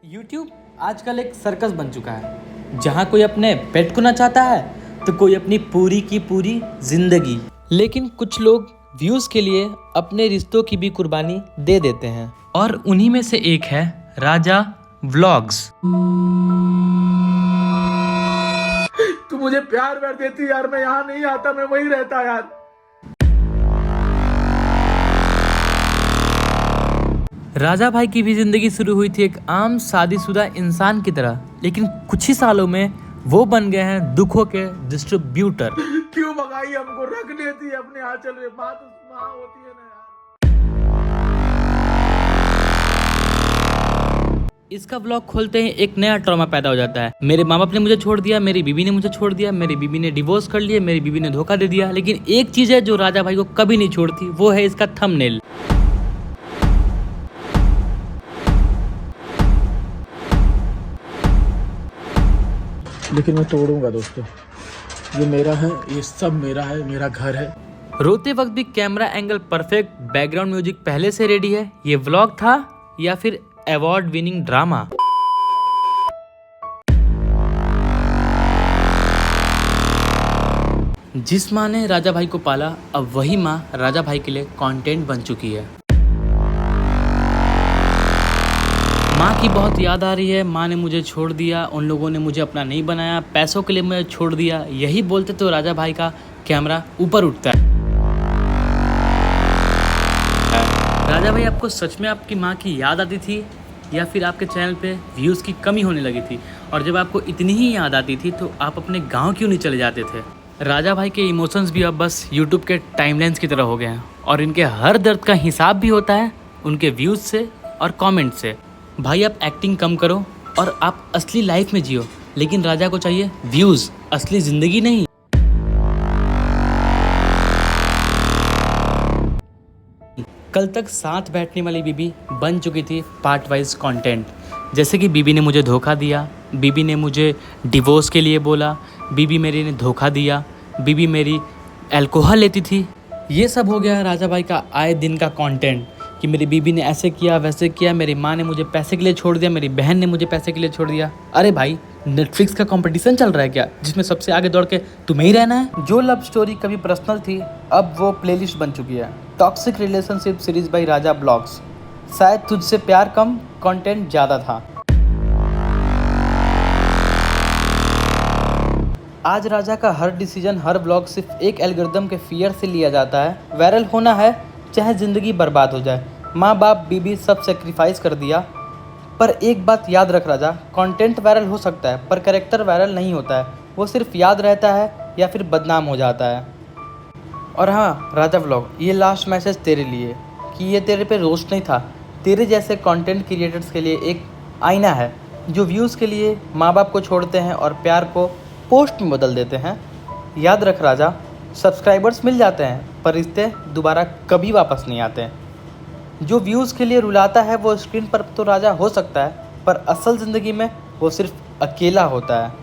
YouTube आजकल एक circus बन चुका है जहाँ कोई अपने पेट को नचाता है तो कोई अपनी पूरी की पूरी जिंदगी। लेकिन कुछ लोग व्यूज के लिए अपने रिश्तों की भी कुर्बानी दे देते हैं और उन्हीं में से एक है राजा व्लॉग्स। तू मुझे प्यार कर देती यार, मैं यहाँ नहीं आता, मैं वहीं रहता यार। राजा भाई की भी जिंदगी शुरू हुई थी एक आम शादीशुदा इंसान की तरह, लेकिन कुछ ही सालों में वो बन गए हैं दुखों के डिस्ट्रीब्यूटर। क्यों भगाई हमको, रख लेती है अपने आंचल में, बात माँ होती है ना यार। इसका व्लॉग खोलते ही एक नया ट्रॉमा पैदा हो जाता है। मेरे माँ बाप ने मुझे छोड़ दिया, मेरी बीबी ने मुझे छोड़ दिया, मेरी बीबी ने डिवोर्स कर लिया, मेरी बीबी ने धोखा दे दिया। लेकिन एक चीज है जो राजा भाई को कभी नहीं छोड़ती, वो है इसका थंबनेल। लेकिन मैं तोड़ूंगा दोस्तों, ये मेरा है, ये सब मेरा है, मेरा घर है। रोते वक्त भी camera angle perfect, background music पहले से रेडी है। ये व्लॉग था या फिर अवार्ड विनिंग ड्रामा? जिस माँ ने राजा भाई को पाला, अब वही माँ राजा भाई के लिए कंटेंट बन चुकी है। माँ की बहुत याद आ रही है, माँ ने मुझे छोड़ दिया, उन लोगों ने मुझे अपना नहीं बनाया, पैसों के लिए मुझे छोड़ दिया। यही बोलते तो राजा भाई का कैमरा ऊपर उठता है। राजा भाई, आपको सच में आपकी माँ की याद आती थी या फिर आपके चैनल पे व्यूज़ की कमी होने लगी थी? और जब आपको इतनी ही याद आती थी तो आप अपने गाँव क्यों नहीं चले जाते थे? राजा भाई के इमोशंस भी अब बस यूट्यूब के टाइमलाइंस की तरह हो गए हैं और इनके हर दर्द का हिसाब भी होता है उनके व्यूज़ से और कमेंट से। भाई, आप एक्टिंग कम करो और आप असली लाइफ में जियो, लेकिन राजा को चाहिए व्यूज़, असली ज़िंदगी नहीं। कल तक साथ बैठने वाली बीबी बन चुकी थी पार्ट वाइज कंटेंट। जैसे कि बीबी ने मुझे धोखा दिया, बीबी ने मुझे डिवोर्स के लिए बोला, बीबी मेरी ने धोखा दिया, बीबी मेरी अल्कोहल लेती थी। ये सब हो गया राजा भाई का आए दिन का कंटेंट कि मेरी बीबी ने ऐसे किया वैसे किया, मेरी माँ ने मुझे पैसे के लिए छोड़ दिया, मेरी बहन ने मुझे पैसे के लिए छोड़ दिया। अरे भाई, नेटफ्लिक्स का कंपटीशन चल रहा है क्या जिसमें सबसे आगे दौड़ के तुम्हें ही रहना है? जो लव स्टोरी कभी पर्सनल थी अब वो प्लेलिस्ट बन चुकी है। Toxic relationship series by Raja blogs. शायद तुझसे प्यार कम, कंटेंट ज़्यादा था। आज राजा का हर डिसीजन, हर ब्लॉग सिर्फ एक एल्गोरिदम के फियर से लिया जाता है। वायरल होना है चाहे ज़िंदगी बर्बाद हो जाए। माँ बाप बीबी सब सेक्रीफाइस कर दिया। पर एक बात याद रख राजा, कंटेंट वायरल हो सकता है पर कैरेक्टर वायरल नहीं होता है। वो सिर्फ याद रहता है या फिर बदनाम हो जाता है। और हाँ राजा व्लॉग, ये लास्ट मैसेज तेरे लिए कि ये तेरे पे रोस्ट नहीं था, तेरे जैसे कंटेंट क्रिएटर्स के लिए एक आईना है जो व्यूज़ के लिए माँ बाप को छोड़ते हैं और प्यार को पोस्ट में बदल देते हैं। याद रख राजा, सब्सक्राइबर्स मिल जाते हैं पर रिश्ते दोबारा कभी वापस नहीं आते हैं। जो व्यूज़ के लिए रुलाता है वो स्क्रीन पर तो राजा हो सकता है पर असल ज़िंदगी में वो सिर्फ अकेला होता है।